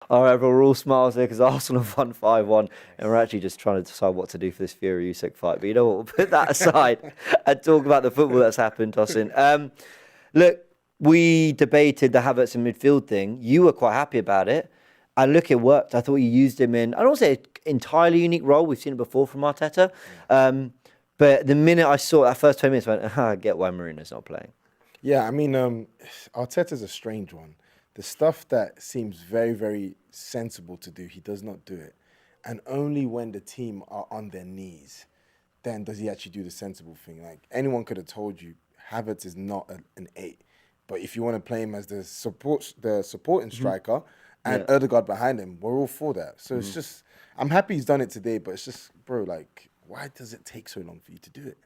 All right, but we're all smiles here because Arsenal have won 5-1, and we're actually just trying to decide what to do for this Fury Usyk fight. But you know what? We'll put that aside and talk about the football that's happened, Tosin. Look, we debated the Havertz in midfield thing. You were quite happy about it. And look, it worked. I thought you used him in, I don't want to say an entirely unique role. We've seen it before from Arteta. But the minute I saw that first 20 minutes, I went, I get why Mourinho's not playing. Yeah, I mean, Arteta's a strange one. The stuff that seems very, very sensible to do, he does not do it. And only when the team are on their knees, then does he actually do the sensible thing. Like, anyone could have told you, Havertz is not an 8. But if you want to play him as the supporting striker and Ødegaard behind him, we're all for that. So it's just, I'm happy he's done it today, but it's just, bro, like, why does it take so long for you to do it?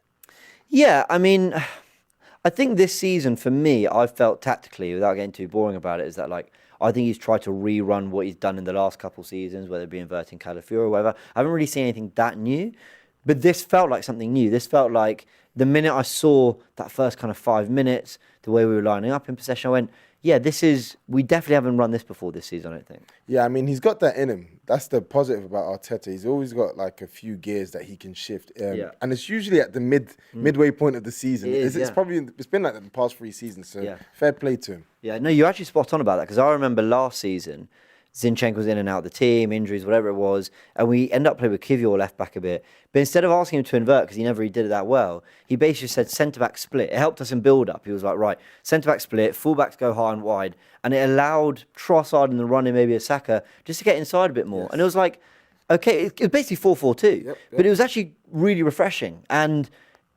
Yeah, I mean, I think this season, for me, I felt tactically, without getting too boring about it, is that, like, I think he's tried to rerun what he's done in the last couple of seasons, whether it be inverting Calafiori or whatever. I haven't really seen anything that new, but this felt like something new. This felt like the minute I saw that first kind of 5 minutes, the way we were lining up in possession, I went, yeah, we definitely haven't run this before this season, I don't think. Yeah, I mean, he's got that in him. That's the positive about Arteta. He's always got like a few gears that he can shift. And it's usually at the midway point of the season. It's been like that the past 3 seasons, so fair play to him. Yeah, no, you're actually spot on about that, because I remember last season, Zinchenko was in and out of the team, injuries, whatever it was, and we end up playing with Kivior left back a bit. But instead of asking him to invert, because he never really did it that well, he basically said centre-back split. It helped us in build-up. He was like, right, centre-back split, full-backs go high and wide, and it allowed Trossard in the run in, maybe a Saka, just to get inside a bit more. And it was like, okay, it was basically 4-4-2, but it was actually really refreshing. And,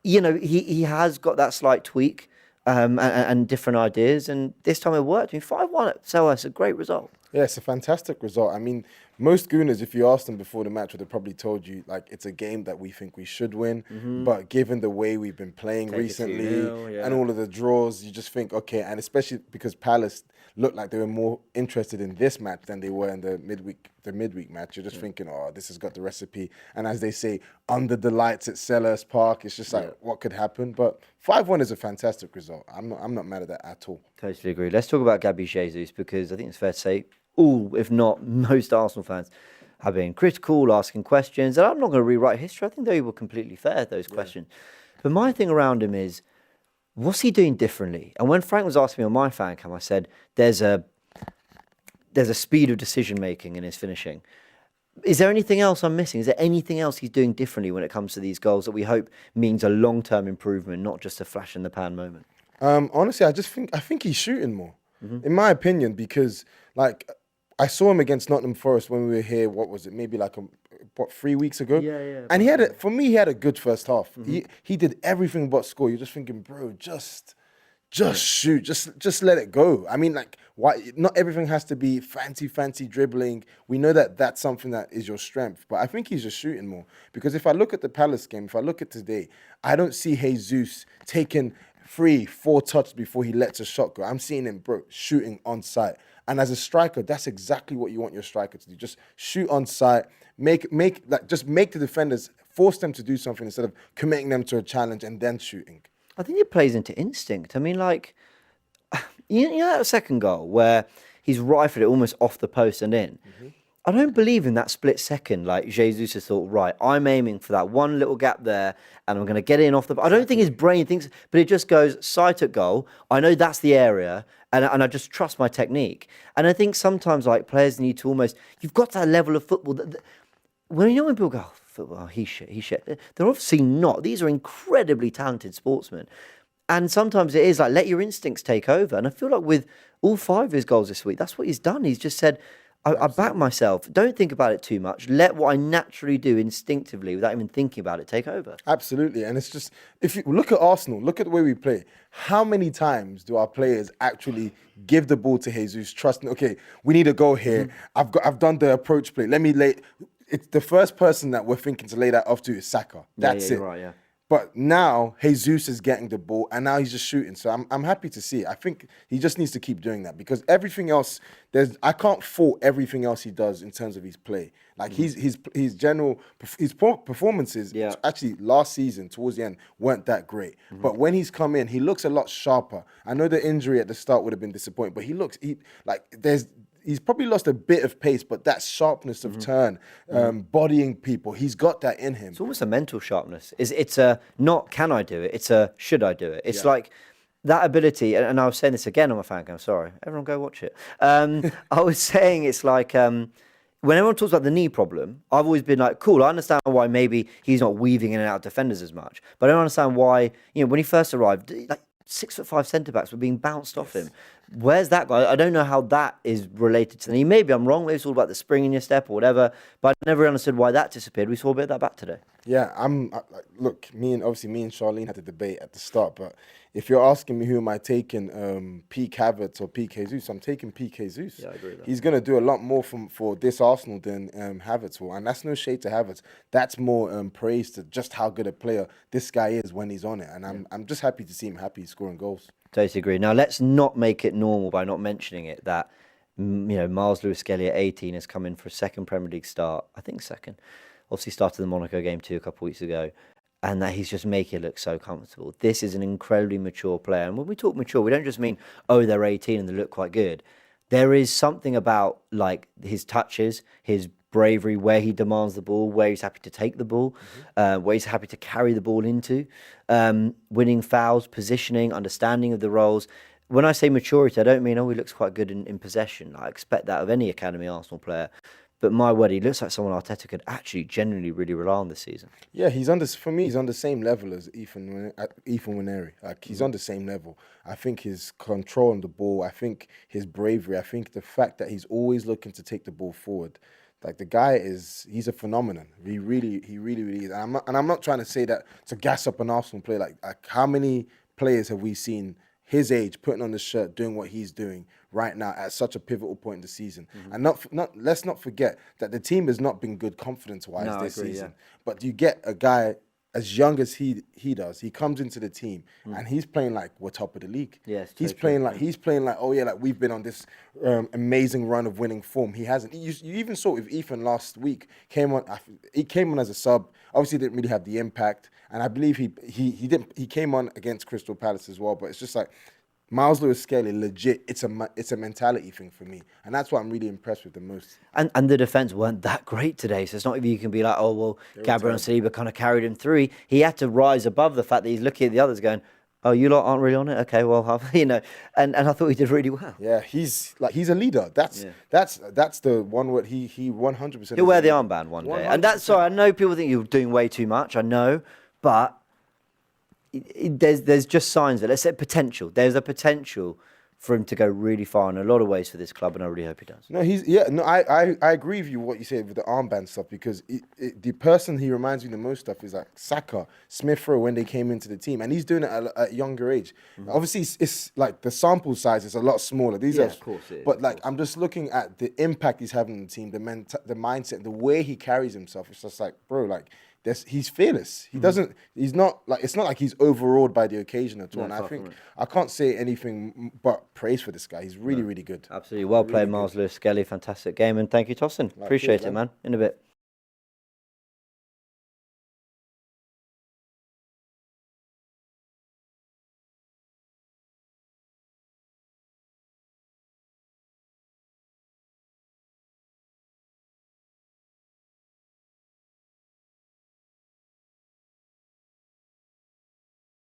you know, he has got that slight tweak and different ideas, and this time it worked. I mean, 5-1 at Selhurst, it's a great result. Yeah, it's a fantastic result. I mean, most Gooners, if you asked them before the match, would have probably told you, like, it's a game that we think we should win. But given the way we've been playing recently and all of the draws, you just think, okay, and especially because Palace looked like they were more interested in this match than they were in the midweek match. You're just thinking, oh, this has got the recipe. And as they say, under the lights at Selhurst Park, it's just like, what could happen? But 5-1 is a fantastic result. I'm not mad at that at all. Totally agree. Let's talk about Gabby Jesus, because I think it's fair to say all, if not most, Arsenal fans have been critical, asking questions. And I'm not going to rewrite history. I think they were completely fair, those questions. But my thing around him is, what's he doing differently? And when Frank was asking me on my fan cam, I said, there's a speed of decision making in his finishing. Is there anything else I'm missing? Is there anything else he's doing differently when it comes to these goals that we hope means a long-term improvement, not just a flash in the pan moment? Honestly, I think he's shooting more, in my opinion, because, like, I saw him against Nottingham Forest when we were here. What was it? Maybe like 3 weeks ago. Yeah. And he had a good first half. He did everything but score. You're just thinking, bro, just shoot, just let it go. I mean, like, why? Not everything has to be fancy dribbling. We know that that's something that is your strength, but I think he's just shooting more. Because if I look at the Palace game, if I look at today, I don't see Jesus taking 3-4 touches before he lets a shot go. I'm seeing him, bro, shooting on sight. And as a striker, that's exactly what you want your striker to do. Just shoot on sight, make the defenders, force them to do something instead of committing them to a challenge and then shooting. I think it plays into instinct. I mean, like, you know that second goal where he's rifled it almost off the post and in? I don't believe in that split second, like, Jesus has thought, right, I'm aiming for that one little gap there, and I'm going to get in off the... I don't think his brain thinks... But it just goes, sight at goal, I know that's the area, and I just trust my technique. And I think sometimes, like, players need to almost... You've got that level of football... when people go, oh, football, he's shit. They're obviously not. These are incredibly talented sportsmen. And sometimes it is like, let your instincts take over. And I feel like with all 5 of his goals this week, that's what he's done. He's just said... I back myself. Don't think about it too much. Let what I naturally do instinctively, without even thinking about it, take over. Absolutely. And it's just, if you look at Arsenal, look at the way we play. How many times do our players actually give the ball to Jesus, trusting, okay, we need to go here. I've done the approach play. Let me lay... It's the first person that we're thinking to lay that off to is Saka. That's it. Right, yeah. But now Jesus is getting the ball, and now he's just shooting. So I'm happy to see it. I think he just needs to keep doing that, because everything else, I can't fault everything else he does in terms of his play. Like his performances, actually last season towards the end weren't that great. But when he's come in, he looks a lot sharper. I know the injury at the start would have been disappointing, but he he's probably lost a bit of pace, but that sharpness of turn, bodying people, he's got that in him. It's almost a mental sharpness. It's a not can I do it? It's a should I do it? It's like that ability. And I was saying this again on my fan cam. Sorry, everyone go watch it. I was saying it's like when everyone talks about the knee problem, I've always been like, cool. I understand why maybe he's not weaving in and out of defenders as much, but I don't understand why. When he first arrived, like 6'5" centre backs were being bounced off him. Where's that guy? I don't know how that is related to the knee. Maybe I'm wrong. Maybe it's all about the spring in your step or whatever. But I never understood why that disappeared. We saw a bit of that back today. Yeah, look, me and Charlene had a debate at the start, but if you're asking me who am I taking, Peak Havertz or PK Zeus, I'm taking PK Zeus. Yeah, I agree with that. He's going to do a lot more for this Arsenal than Havertz will, and that's no shade to Havertz. That's more praise to just how good a player this guy is when he's on it, and I'm just happy to see him scoring goals. Totally agree. Now, let's not make it normal by not mentioning it that, Miles Lewis-Skelly at 18 has come in for a second Premier League start. I think second. Obviously started the Monaco game too a couple of weeks ago. And that he's just making it look so comfortable. This is an incredibly mature player. And when we talk mature, we don't just mean, they're 18 and they look quite good. There is something about like his touches, his bravery, where he demands the ball, where he's happy to take the ball, where he's happy to carry the ball into, winning fouls, positioning, understanding of the roles. When I say maturity, I don't mean, he looks quite good in possession. I expect that of any academy Arsenal player. But my word, he looks like someone Arteta could actually genuinely really rely on this season. Yeah, he's on the same level as Ethan Nwaneri. Like he's on the same level. I think his control on the ball, I think his bravery, I think the fact that he's always looking to take the ball forward. Like the guy he's a phenomenon. He really is. And I'm not trying to say that to gas up an Arsenal player. Like how many players have we seen his age putting on the shirt, doing what he's doing right now at such a pivotal point in the season? And let's not forget that the team has not been good confidence-wise this season. Yeah. But you get a guy as young as he does, he comes into the team and he's playing like we're top of the league. Yes, he's playing like like we've been on this amazing run of winning form. He hasn't. You even saw with Ethan last week. He came on as a sub. Obviously, didn't really have the impact, and I believe he came on against Crystal Palace as well. But it's just like Miles Lewis-Skelly, legit. It's a mentality thing for me, and that's what I'm really impressed with the most. And the defense weren't that great today, so it's not if you can be like, Gabriel and Saliba kind of carried him through. He had to rise above the fact that he's looking at the others, going, "Oh, you lot aren't really on it. Okay, well, And I thought he did really well. Yeah, he's a leader. That's the one word he 100%. He'll wear the armband one day, 100%. And that's sorry. I know people think you're doing way too much. I know, but there's just signs that, let's say, potential. There's a potential for him to go really far in a lot of ways for this club, and I really hope he does. No, I agree with you what you said with the armband stuff, because the person he reminds me the most of is like Saka, Smith Rowe when they came into the team, and he's doing it at a younger age. Obviously, it's like the sample size is a lot smaller. Of course it is. But like I'm just looking at the impact he's having on the team, the mindset, the way he carries himself. It's just like, bro, like. He's fearless. He's not like, it's not like he's overawed by the occasion at all. No, and I think I can't say anything but praise for this guy. He's really good. Absolutely. Well played, Miles Lewis-Skelly. Fantastic game. And thank you, Tosin. Appreciate it, man. In a bit.